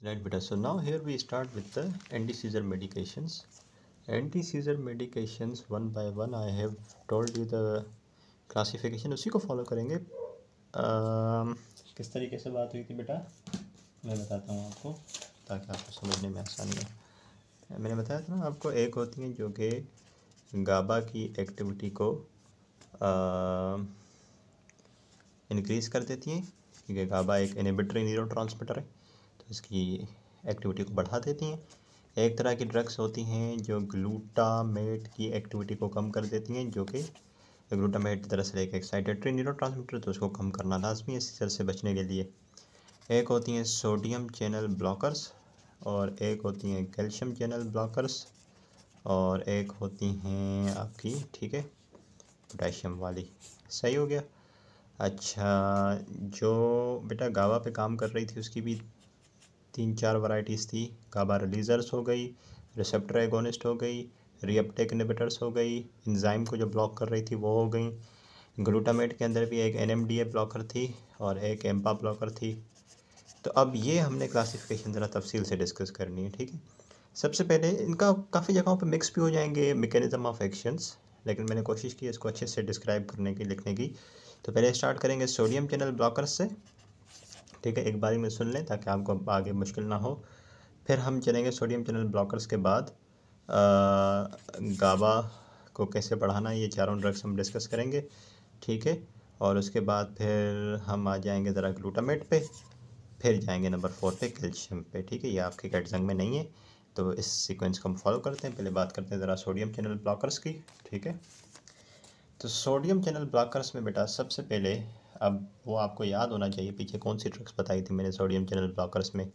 Right, beta. So now here we start with the anti-seizure medications. Anti-seizure medications one by one. I have told you the classification. उसी को follow करेंगे. किस तरीके से बात हुई थी बेटा, मैं बताता हूँ आपको ताकि आपको समझने में आसानी हो. मैंने बताया था ना आपको, एक होती है जो कि गाबा की एक्टिविटी को इंक्रीज़ कर देती हैं, क्योंकि गाबा एक इनहिबिटरी न्यूरोट्रांसमीटर है, तो इसकी एक्टिविटी को बढ़ा देती हैं. एक तरह की ड्रग्स होती हैं जो ग्लूटामेट की एक्टिविटी को कम कर देती हैं, जो कि ग्लूटामेट दरअसल एक एक्साइटेटरी न्यूरोट्रांसमीटर, तो उसको कम करना लाजमी है सीजर से बचने के लिए. एक होती हैं सोडियम चैनल ब्लॉकर्स, और एक होती हैं कैल्शियम चैनल ब्लॉकर्स, और एक होती हैं आपकी, ठीक है, पोटेशियम वाली. सही हो गया. अच्छा, जो बेटा गाबा पे काम कर रही थी उसकी भी 3-4 वैरायटीज़ थी. गाबा रिलीजर्स हो गई, रिसेप्टर एगोनिस्ट हो गई, रीअपटेक इनहिबिटर्स हो गई, एंजाइम को जो ब्लॉक कर रही थी वो हो गई. ग्लूटामेट के अंदर भी एक NMDA ब्लॉकर थी और एक एम्पा ब्लॉकर थी. तो अब ये हमने क्लासिफिकेशन ज़रा तफसील से डिस्कस करनी है, ठीक है. सबसे पहले इनका काफ़ी जगहों पे मिक्स भी हो जाएंगे मैकेनिज्म ऑफ एक्शंस, लेकिन मैंने कोशिश की इसको अच्छे से डिस्क्राइब करने की, लिखने की. तो पहले स्टार्ट करेंगे सोडियम चैनल ब्लॉकर्स से, ठीक है. एक बारी में सुन लें ताकि आपको आगे मुश्किल ना हो. फिर हम चलेंगे सोडियम चैनल ब्लॉकर्स के बाद गाबा को कैसे बढ़ाना, ये चारों ड्रग्स हम डिस्कस करेंगे, ठीक है. और उसके बाद फिर हम आ जाएंगे ज़रा ग्लूटामेट पे, फिर जाएंगे नंबर 4 पे कैल्शियम पे, ठीक है. ये आपके कैटजंग में नहीं है, तो इस सीक्वेंस को हम फॉलो करते हैं. पहले बात करते हैं ज़रा सोडियम चैनल ब्लॉकर्स की, ठीक है. तो सोडियम चैनल ब्लॉकर्स में बेटा सबसे पहले, अब वो आपको याद होना चाहिए पीछे कौन सी ड्रग्स बताई थी मैंने सोडियम चैनल ब्लॉकर्स में.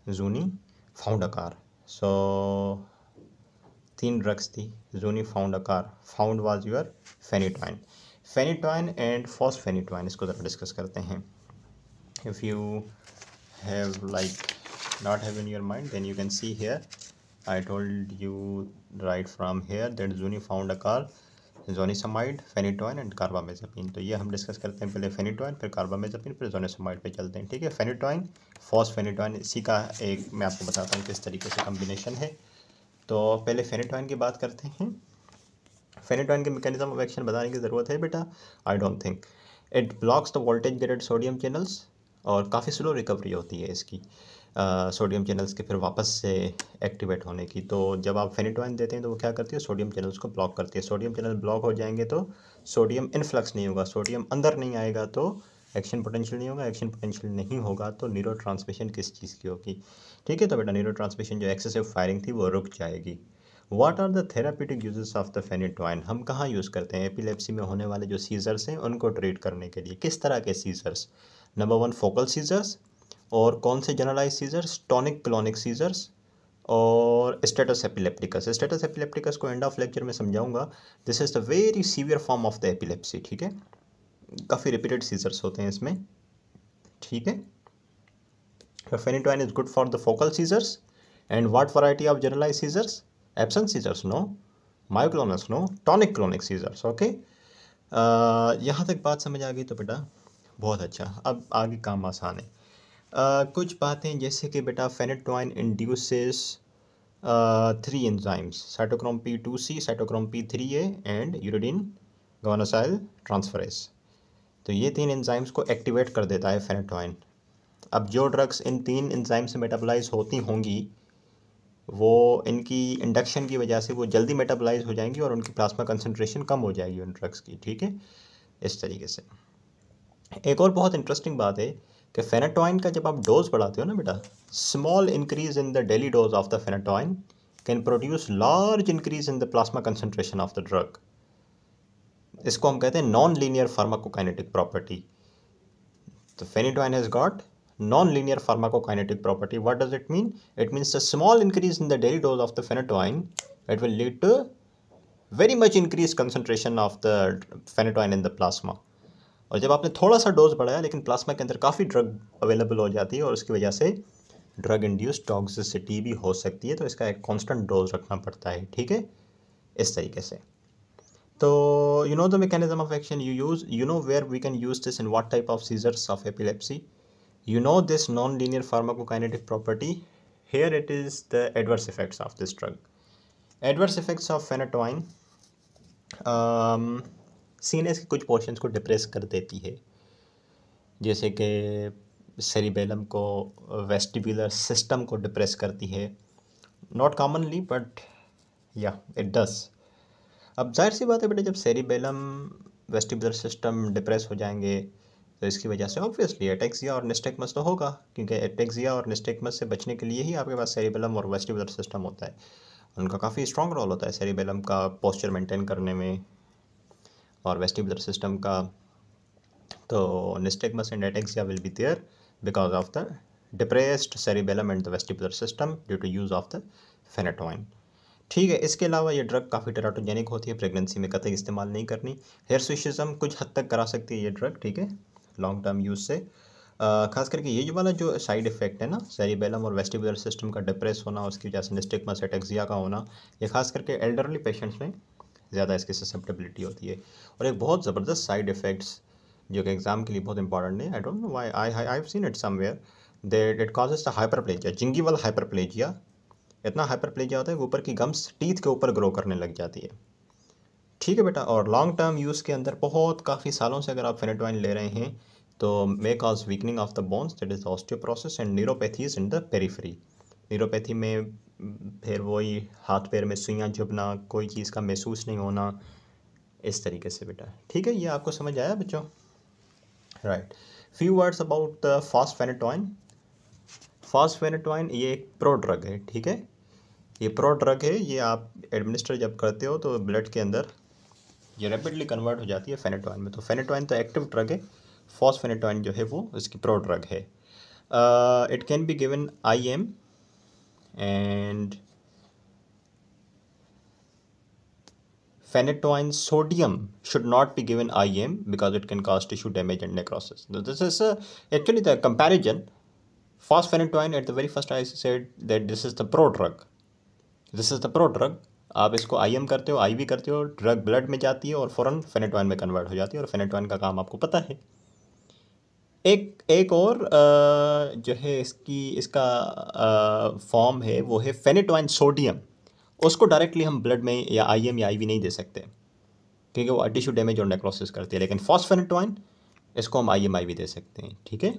जूनी, फाउंडाकार. सो 3 ड्रग्स थी. Zuni, found a car. Found was your phenytoin. Phenytoin and fosphenytoin, इसको ज़रा डिस्कस करते हैं. If you have like not have in your mind, then you can see here I told you right from here that Zuni found a car, zonisamide, phenytoin and carbamazepine. तो ये हम discuss करते हैं. पहले phenytoin, फिर कार्बामेज़ापिन, फिर जोनिसमाइड पे चलते हैं, ठीक है. फेनिटोइन, फॉस्फेनिटोइन, इसी का एक मैं आपको बताता हूँ किस तरीके से कम्बिनेशन है. तो पहले फेनिटोइन की बात करते हैं. फेनिटोइन के मैकेनिज्म ऑफ एक्शन बताने की ज़रूरत है बेटा? I don't think. It blocks the voltage gated sodium channels, और काफ़ी स्लो रिकवरी होती है इसकी सोडियम चैनल्स के फिर वापस से एक्टिवेट होने की. तो जब आप फेनिटोइन देते हैं तो वो क्या करती है, सोडियम चैनल्स को ब्लॉक करती है. सोडियम चैनल ब्लॉक हो जाएंगे तो सोडियम इनफ्लक्स नहीं होगा, सोडियम अंदर नहीं आएगा तो एक्शन पोटेंशियल नहीं होगा. एक्शन पोटेंशियल नहीं होगा तो न्यूरो ट्रांसमिशन किस चीज़ की होगी, ठीक है. तो बेटा न्यूरो ट्रांसमिशन जो एक्सेसिव फायरिंग थी वो रुक जाएगी. What are the therapeutic uses of the phenytoin, हम कहाँ यूज़ करते हैं एपिलेप्सी में होने वाले जो सीजर्स हैं उनको ट्रीट करने के लिए. किस तरह के सीजर्स? नंबर 1 फोकल सीजर्स, और कौन से generalize seizures? Tonic clonic seizures और स्टेटस एपिलेप्टिकस. स्टेटस एपिलेप्टिकस को एंड ऑफ लेक्चर में समझाऊंगा. This is the very severe form of the epilepsy, ठीक है. काफ़ी रिपीटेड सीजर्स होते हैं इसमें, ठीक है. Phenytoin is good for the focal seizures. And what variety of generalize seizures? Absent seizures no, myoclonus no, tonic clonic seizures. Okay, यहाँ तक बात समझ आ गई तो बेटा बहुत अच्छा. अब आगे काम आसान है. कुछ बातें जैसे कि बेटा phenytoin induces 3 enzymes, cytochrome P2C, cytochrome P3A and uridine guanosyl transferase. तो ये 3 एंजाइम्स को एक्टिवेट कर देता है फेनिटोइन. अब जो ड्रग्स इन 3 एंजाइम से मेटाबोलाइज होती होंगी वो इनकी इंडक्शन की वजह से वो जल्दी मेटाबोलाइज हो जाएंगी और उनकी प्लाज्मा कंसंट्रेशन कम हो जाएगी उन ड्रग्स की, ठीक है. इस तरीके से एक और बहुत इंटरेस्टिंग बात है कि फेनाटोइन का जब आप डोज बढ़ाते हो ना बेटा, small increase in the daily dose of the phenytoin can produce large increase in the plasma concentration of the drug. इसको हम कहते हैं नॉन लीनियर फार्माकोकाइनेटिक प्रॉपर्टी. तो phenytoin has got non-linear pharmacokinetic property. What does it mean? It means a small increase in the daily dose of the phenytoin, it will lead to very much increased concentration of the phenytoin in the plasma. और जब आपने थोड़ा सा dose बढ़ाया लेकिन plasma के अंदर काफ़ी ड्रग अवेलेबल हो जाती है और उसकी वजह से ड्रग इंड्यूस्ड टॉक्सिसिटी भी हो सकती है, तो इसका एक कांस्टेंट डोज रखना पड़ता है, ठीक है. इस तरीके से. तो you know the mechanism of action you use, you know where we can use this in what type of seizures of epilepsy. You know this non-linear pharmacokinetic property. Here it is the adverse effects of this drug. Adverse effects of phenytoin. सीनेस के कुछ portions को depress कर देती है, जैसे कि cerebellum को, vestibular system को डिप्रेस करती है. नॉट कॉमनली बट या इट डस. अब जाहिर सी बात है बेटा, जब सेरिबेलम वेस्टिबुलर सिस्टम डिप्रेस हो जाएंगे तो इसकी वजह से ऑब्वियसली एटेक्सिया और निस्टेगमस तो होगा, क्योंकि एटेक्सिया और निस्टेगमस से बचने के लिए ही आपके पास सेरिबेलम और वेस्टिबुलर सिस्टम होता है. उनका काफ़ी स्ट्रॉन्ग रोल होता है सेरिबेलम का पोस्चर मेंटेन करने में और वेस्टिबुलर सिस्टम का. तो nystagmus and ataxia will be there because of the depressed cerebellum and the vestibular system due to use of the phenytoin. ठीक है, इसके अलावा ये ड्रग काफ़ी टेराटोजेनिक होती है, प्रेगनेंसी में कतई इस्तेमाल नहीं करनी. हिर्सुइशिज्म कुछ हद तक करा सकती है ये ड्रग, ठीक है, लॉन्ग टर्म यूज़ से. खास करके ये जो वाला जो साइड इफ़ेक्ट है ना, सेरिबेलम और वेस्टिबुलर सिस्टम का डिप्रेस होना, उसकी वजह से निस्टेगमस एटेक्सिया का होना, ये खास करके एल्डरली पेशेंट्स में ज़्यादा इसकी ससेप्टेबिलिटी होती है. और एक बहुत ज़बरदस्त साइड इफ़ेक्ट्स जो कि एग्ज़ाम के लिए बहुत इंपॉर्टेंट है, I don't know why, I have seen it somewhere, that it causes the hyperplasia, gingival hyperplasia. इतना हाइपरप्लेजिया होता है कि ऊपर की गम्स टीथ के ऊपर ग्रो करने लग जाती है. ठीक है बेटा, और लॉन्ग टर्म यूज़ के अंदर बहुत काफ़ी सालों से अगर आप फेनेटोइन ले रहे हैं तो may cause weakening of the bones, that is osteoporosis and neuropathies in the periphery. Neuropathy में फिर वही हाथ पैर में सुइयाँ चुभना, कोई चीज़ का महसूस नहीं होना, इस तरीके से बेटा. ठीक है, ये आपको समझ आया बच्चों? Right. Few words about the fosphenytoin. Fosphenytoin ये एक प्रो ड्रग है, ठीक है, ये प्रो ड्रग है. ये आप एडमिनिस्टर जब करते हो तो ब्लड के अंदर ये रैपिडली कन्वर्ट हो जाती है फेनेटोइन में. तो फेनेटोइन तो एक्टिव ड्रग है, फॉस्फेनेटोइन जो है वो इसकी प्रो ड्रग है. It can be given IM and phenytoin sodium should not be given IM because it can cause tissue damage and necrosis. So this is actually the comparison. Phosphenotoin at the very first I said that this is the pro drug. This is the pro drug. आप इसको IM करते हो, IV करते हो, drug blood में जाती है और फ़ौरन फेनेटोइन में कन्वर्ट हो जाती है, और फेनेटोइन का काम आपको पता है. एक और जो है इसका फॉर्म है वो है फेनेटोइन सोडियम. उसको डायरेक्टली हम ब्लड में या IM या IV नहीं दे सकते क्योंकि वो टिश्यू डैमेज और नेक्रोसिस करती है, लेकिन फॉस्फेनेटोइन इसको हम IM IV दे सकते हैं. ठीक है,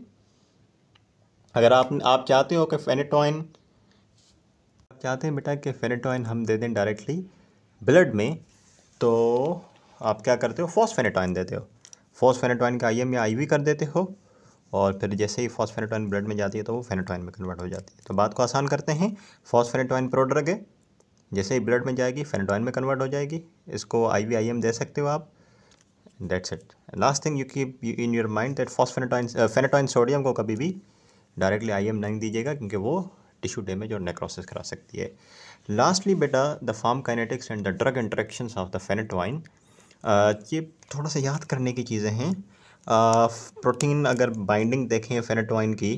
अगर आप चाहते हो कि फेनेटोइन, चाहते हैं बेटा कि फेनेटोइन हम दे दें डायरेक्टली ब्लड में, तो आप क्या करते हो, फॉस्फेनेटोइन देते हो. फॉस्फेनेटोइन का IM या IV कर देते हो, और फिर जैसे ही फॉस्फेनेटोइन ब्लड में जाती है तो वो फेनेटोइन में कन्वर्ट हो जाती है. तो बात को आसान करते हैं, फॉस्फेनेटोइन प्रो ड्रग है, जैसे ही ब्लड में जाएगी फेनेटोइन में कन्वर्ट हो जाएगी. इसको IV IM दे सकते हो आप. That's it. Last thing you keep in your mind that phenytoin sodium को कभी भी डायरेक्टली IM नहीं दीजिएगा क्योंकि वो टिश्यू डैमेज और नेक्रोसिस करा सकती है. लास्टली बेटा, the pharmacokinetics and the drug interactions of the phenytoin. ये थोड़ा सा याद करने की चीज़ें हैं. प्रोटीन अगर बाइंडिंग देखें फेनेटोइन की,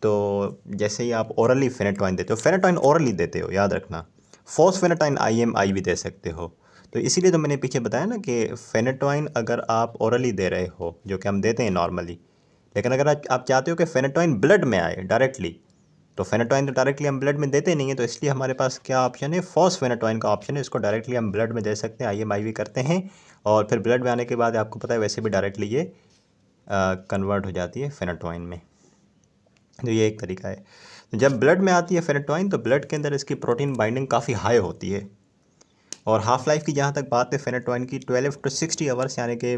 तो जैसे ही आप ओरली फेनेटोइन देते हो, फेनेटोइन ओरली देते हो याद रखना, फॉस्फेनेटोइन IM IV दे सकते हो. तो इसीलिए तो मैंने पीछे बताया ना कि फेनेटोइन अगर आप ओरली दे रहे हो, जो कि हम देते हैं नॉर्मली, लेकिन अगर आप चाहते हो कि फेनेटोइन ब्लड में आए डायरेक्टली, तो फेनेटोइन तो डायरेक्टली हम ब्लड में देते नहीं है, तो इसलिए हमारे पास क्या ऑप्शन है, फॉस्फेनेटोइन का ऑप्शन है. इसको डायरेक्टली हम ब्लड में दे सकते हैं, IM IV करते हैं, और फिर ब्लड में आने के बाद आपको पता है वैसे भी डायरेक्टली ये कन्वर्ट हो जाती है फेनेटोइन में. तो ये एक तरीका है. तो जब ब्लड में आती है फेनेटोइन तो ब्लड के अंदर इसकी प्रोटीन बाइंडिंग काफ़ी हाई होती है, और हाफ लाइफ की जहाँ तक बात है फेनेटोइन की 12 to 60 आवर्स, यानी कि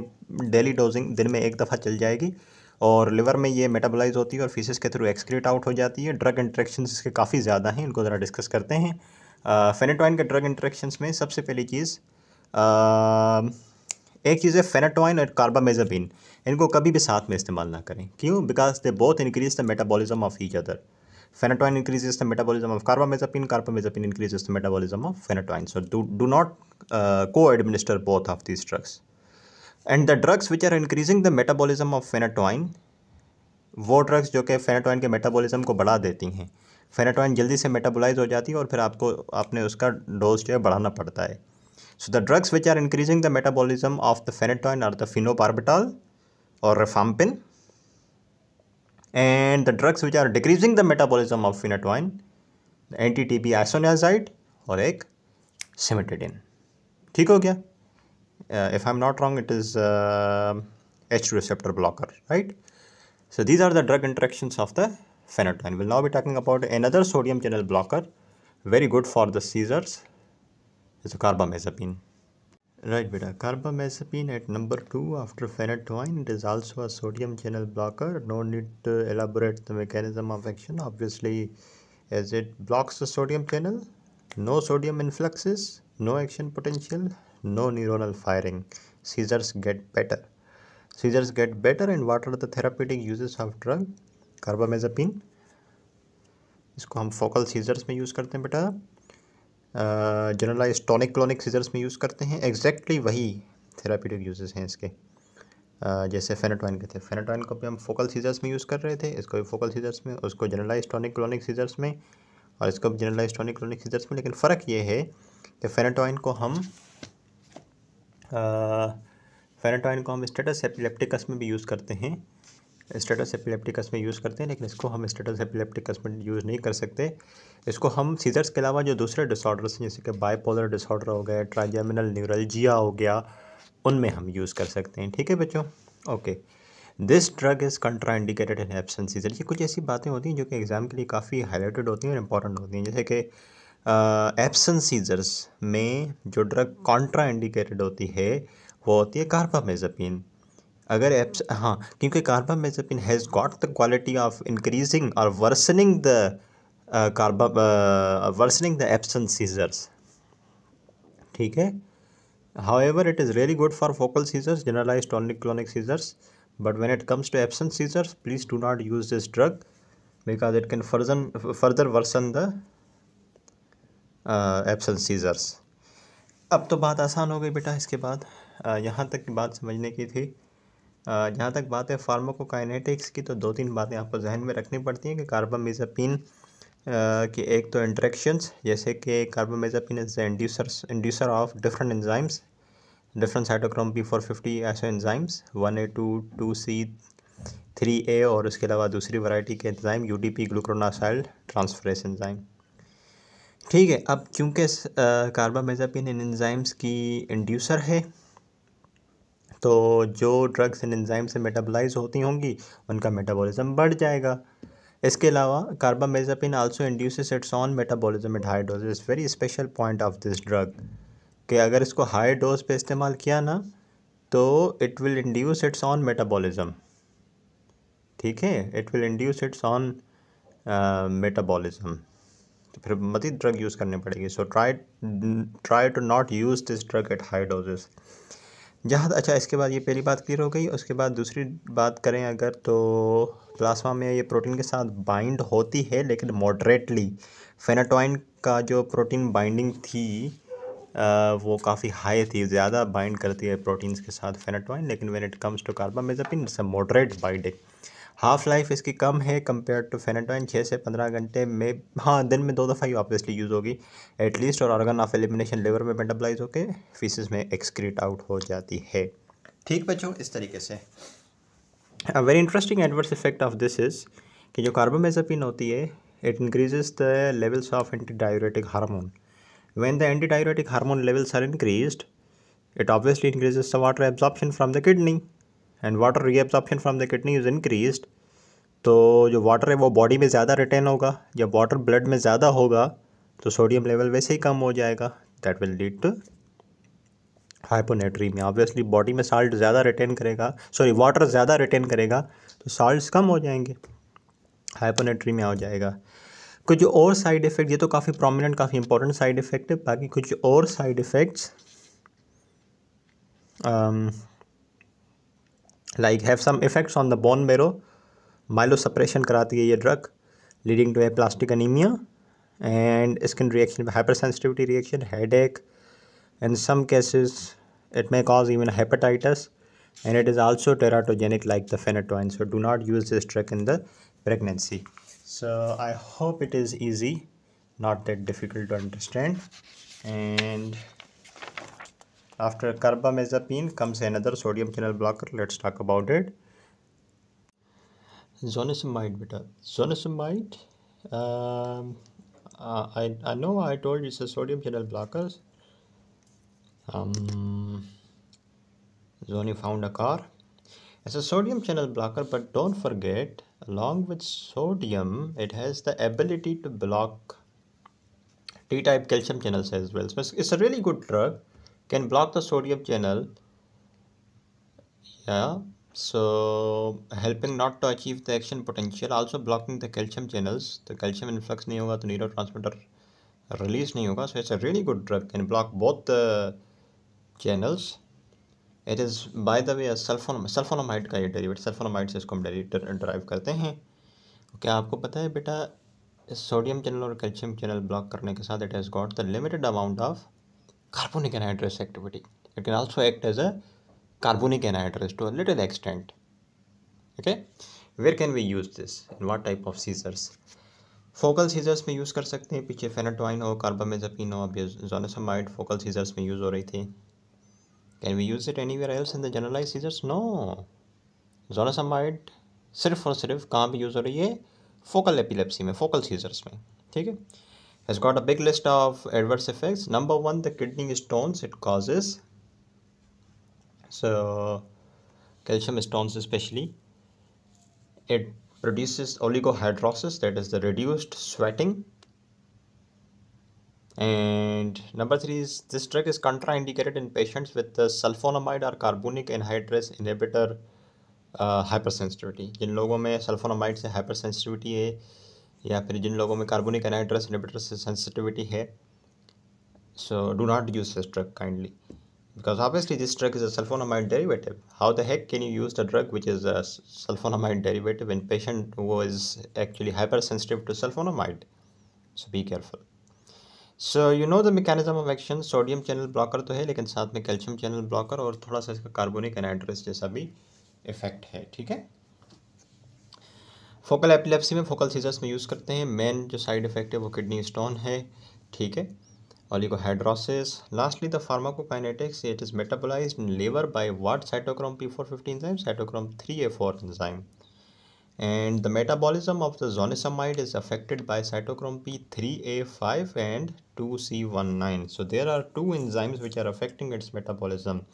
डेली डोजिंग दिन में एक दफ़ा चल जाएगी, और लिवर में ये मेटाबोलाइज होती है और फीसिस के थ्रू एक्सक्रीट आउट हो जाती है. ड्रग इंटरेक्शंस इसके काफ़ी ज़्यादा हैं, इनको ज़रा डिस्कस करते हैं. फेनेटोइन के ड्रग इंटरेक्शंस में सबसे पहली चीज़, एक चीज़ है फेनेटोइन और कार्बामेज़ापिन. इनको कभी भी साथ में इस्तेमाल ना करें. क्यों? Because they both increase the metabolism of each other. Phenytoin increases the metabolism of carbamazepine, carbamazepine increases the metabolism of phenytoin. So do not co-administer both of these drugs. And the drugs which are increasing the metabolism of phenytoin, वो drugs जो कि phenytoin के metabolism को बढ़ा देती हैं. Phenytoin जल्दी से मेटाबोलाइज हो जाती है और फिर आपने उसका डोज जो है बढ़ाना पड़ता है. So the drugs which are increasing the metabolism of the phenytoin are the phenobarbital और rifampin and the drugs which are decreasing the metabolism of phenytoin, anti-TB isoniazid और एक cimetidine. ठीक हो गया? If I'm not wrong, it is H2 receptor blocker, right? So these are the drug interactions of the phenytoin. We'll now be talking about another sodium channel blocker, very good for the seizures. It's a carbamazepine. Right, beta. Carbamazepine at number 2 after phenytoin. It is also a sodium channel blocker. No need to elaborate the mechanism of action. Obviously, as it blocks the sodium channel, no sodium influxes, no action potential, no neuronal firing. Seizures get better. Seizures get better. And what are the therapeutic uses of drug? Carbamazepine. इसको हम focal seizures में use करते हैं बेटा, generalise tonic clonic seizures में use करते हैं. Exactly वही थेरापीटिक यूजेस हैं इसके, जैसे फेनेटोइन के थे. फेनेटोइन को भी हम फोकल सीजर्स में यूज़ कर रहे थे, इसको भी फोकल सीजर्स में, उसको जनरलाइज टॉनिक क्लोनिक सीजर्स में, और इसको भी जनरलाइज टॉनिक क्लोनिक सीजर्स में. लेकिन फ़र्क ये है कि फेनेटोइन को हम स्टेटस एपिलेप्टिकस में भी यूज़ करते हैं, स्टेटस एपिलेप्टिकस में यूज़ करते हैं, लेकिन इसको हम स्टेटस एपिलेप्टिकस में यूज़ नहीं कर सकते. इसको हम सीजर्स के अलावा जो दूसरे डिसऑर्डर्स हैं, जैसे कि बाइपोलर डिसऑर्डर हो गया, ट्राइजेमिनल न्यूरल्जिया हो गया, उनमें हम यूज़ कर सकते हैं. ठीक है बच्चों? Okay. This drug is contraindicated in absence seizure. ये कुछ ऐसी बातें होती हैं जो कि एग्ज़ाम के लिए काफ़ी हाईलाइटेड होती हैं और इंपॉर्टेंट होती हैं. जैसे कि एब्सेंस सीजर्स में जो ड्रग कॉन्ट्राइंडिकेटेड होती है वो होती है कार्बामेज़ेपिन. अगर हाँ, क्योंकि carbamazepine has got the quality of increasing और वर्सनिंग द एब्सेंस सीजर्स. ठीक है? However, it is really good for focal seizures, generalized tonic-clonic seizures. But when it comes to absence seizures, please do not use this drug because it can further worsen the absence seizures. अब तो बात आसान हो गई बेटा. इसके बाद यहाँ तक की बात समझने की थी. जहाँ तक बात है फार्माकोकाइनेटिक्स की, तो 2-3 बातें आपको जहन में रखनी पड़ती हैं कि कार्बामेज़ेपिन की एक तो इंटरेक्शंस, जैसे कि carbamazepine is the inducer of different enzymes, different cytochrome P450 ऐसे एंजाइम्स 1A2 2C 3A, और उसके अलावा दूसरी वैरायटी के एंजाइम UDP ग्लूकोनासाइल ट्रांसफरेस एंजाइम. ठीक है. अब क्योंकि कार्बामेज़ेपिन इन एंजाइम्स की इंड्यूसर है, तो जो ड्रग्स इन एंजाइम से मेटाबोलाइज होती होंगी उनका मेटाबॉलिज्म बढ़ जाएगा. इसके अलावा carbamazepine also induces its own metabolism at high doses. Very special point of this drug कि अगर इसको हाई डोज पे इस्तेमाल किया ना तो it will induce its own metabolism. ठीक है? It will induce its own metabolism. तो फिर मज़ीद ड्रग यूज़ करनी पड़ेगी. So try to not use this drug at high doses. अच्छा, इसके बाद ये पहली बात क्लियर हो गई. उसके बाद दूसरी बात करें अगर, तो प्लाज्मा में ये प्रोटीन के साथ बाइंड होती है लेकिन मॉडरेटली. फेनेटोइन का जो प्रोटीन बाइंडिंग थी वो काफ़ी हाई थी, ज़्यादा बाइंड करती है प्रोटीन्स के साथ फेनेटोइन. लेकिन when it comes to carbamazepine it's a moderate binding. Half life इसकी कम है कंपेयर टू फेनेटोइन, 6 से 15 घंटे में. हाँ, दिन में 2 दफ़ा ही ऑब्वियसली यूज़ होगी एटलीस्ट, और ऑर्गन ऑफ एलिमिनेशन लिवर में मेटाबलाइज होकर फीसिस में एक्सक्रीट आउट हो जाती है. ठीक बच्चों, इस तरीके से. A very interesting adverse effect of this is कि जो कार्बामेज़ेपिन होती है it increases the levels of anti diuretic hormone. When the antidiuretic hormone levels are increased, it obviously increases the water absorption from the kidney, and water reabsorption from the kidney is increased. तो जो water है वो body में ज़्यादा retain होगा. जब water blood में ज़्यादा होगा तो सोडियम लेवल वैसे ही कम हो जाएगा. That will lead to hyponatremia. Obviously body में साल्ट ज़्यादा रिटेन करेगा, वाटर ज़्यादा रिटेन करेगा तो साल्ट्स कम हो जाएंगे, हाइपोनेट्रीमिया हो जाएगा. कुछ और साइड इफ़ेक्ट, ये तो काफ़ी प्रोमिनेंट, काफ़ी इंपॉर्टेंट साइड इफ़ेक्ट है. बाकी कुछ और side effects like have some effects on the bone marrow. Myelosuppression कराती है ये ड्रग, leading to aplastic anaemia and skin reaction, hypersensitivity reaction, headache. In some cases it may cause even hepatitis, and it is also teratogenic like the phenytoin. So do not use this drug in the pregnancy. So I hope it is easy, not that difficult to understand. And after carbamazepine comes another sodium channel blocker. Let's talk about it. Zonisamide beta. Zonisamide, I know I told you it's a sodium channel blocker. Zoni found a car. It's a sodium channel blocker, but don't forget, along with sodium, it has the ability to block T-type calcium channels as well. So it's a really good drug. Can block the sodium channel. Yeah. So helping not to achieve the action potential, also blocking the calcium channels. The calcium influx नहीं होगा तो neurotransmitter release नहीं होगा. So it's a really good drug. Can block both the channels. It is by the way a sulphonamide का ये derivative, sulphonamide से इसको हम डराइव करते हैं. क्या आपको पता है बेटा, सोडियम चैनल और कैल्शियम चैनल ब्लॉक करने के साथ it has got the limited amount of carbonic anhydrase activity. It can also act as a carbonic anhydrase to a little extent. Okay, where can we use this, in what type of seizures? Focal seizures में use कर सकते हैं. पीछे फेनाटोइन हो, कार्बामेज़ापिन हो, अब ये zonisamide focal seizures में यूज़ हो रही थी. Can we use it anywhere else in the generalize seizures? No. Zonisamide सिर्फ और सिर्फ कहाँ पे यूज़ हो रही है? फोकल एपिलेप्सी में, फोकल सीजर्स में. ठीक है. Has got a big list of adverse effects. Number 1, the kidney stones it causes. So calcium stones especially. It produces oligohydrosis, that is the reduced sweating. And number 3 is this drug is contraindicated in patients with the sulfonamide or carbonic anhydrase inhibitor hypersensitivity. जिन लोगों में sulphonamide से hypersensitivity है या फिर जिन लोगों में carbonic anhydrase inhibitor से sensitivity है, so do not use this drug kindly, because obviously this drug is a sulfonamide derivative. How the heck can you use the drug which is a sulfonamide derivative in patient who is actually hypersensitive to sulfonamide? So be careful. So you know the mechanism of action. Sodium channel blocker तो है, लेकिन साथ में calcium channel blocker और थोड़ा सा इसका carbonic anhydrase जैसा भी इफेक्ट है. ठीक है. फोकल एपिलेप्सी में, फोकल सीजर्स में यूज़ करते हैं. मेन जो साइड इफेक्ट है वो किडनी स्टोन है. ठीक है. Oligohydrosis. Lastly, the pharmacokinetics. It is metabolized in liver by what cytochrome P450 enzyme? Cytochrome 3A4 enzyme. And the metabolism of the zonisamide is affected by cytochrome P3A5 and 2C19. So there are two enzymes which are affecting its metabolism,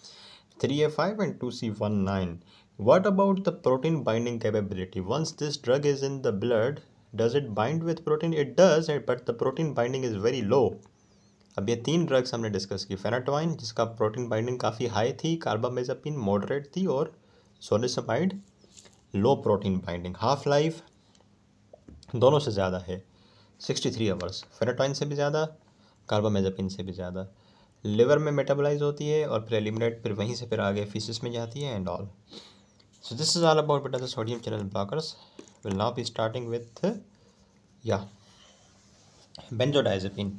3A5 and 2C19. What about the protein binding capability? Once this drug is in the blood, does it bind with protein? It does, but the protein binding is very low. अब ये 3 drugs हमने discuss की. फेनाटोइन जिसका protein binding काफ़ी high थी, कार्बामेज़ापिन moderate थी, और सोनिसामाइड लो protein binding. Half life दोनों से ज़्यादा है, 63 आवर्स. फेनाटोइन से भी ज़्यादा, कार्बामेज़ापिन से भी ज़्यादा. लिवर में मेटाबोलाइज होती है और फिर एलिमिनेट, फिर वहीं से फिर आगे फीसिस में जाती है and all. So this is all about बेटा the sodium channel blockers. Will now be starting with benzodiazepine.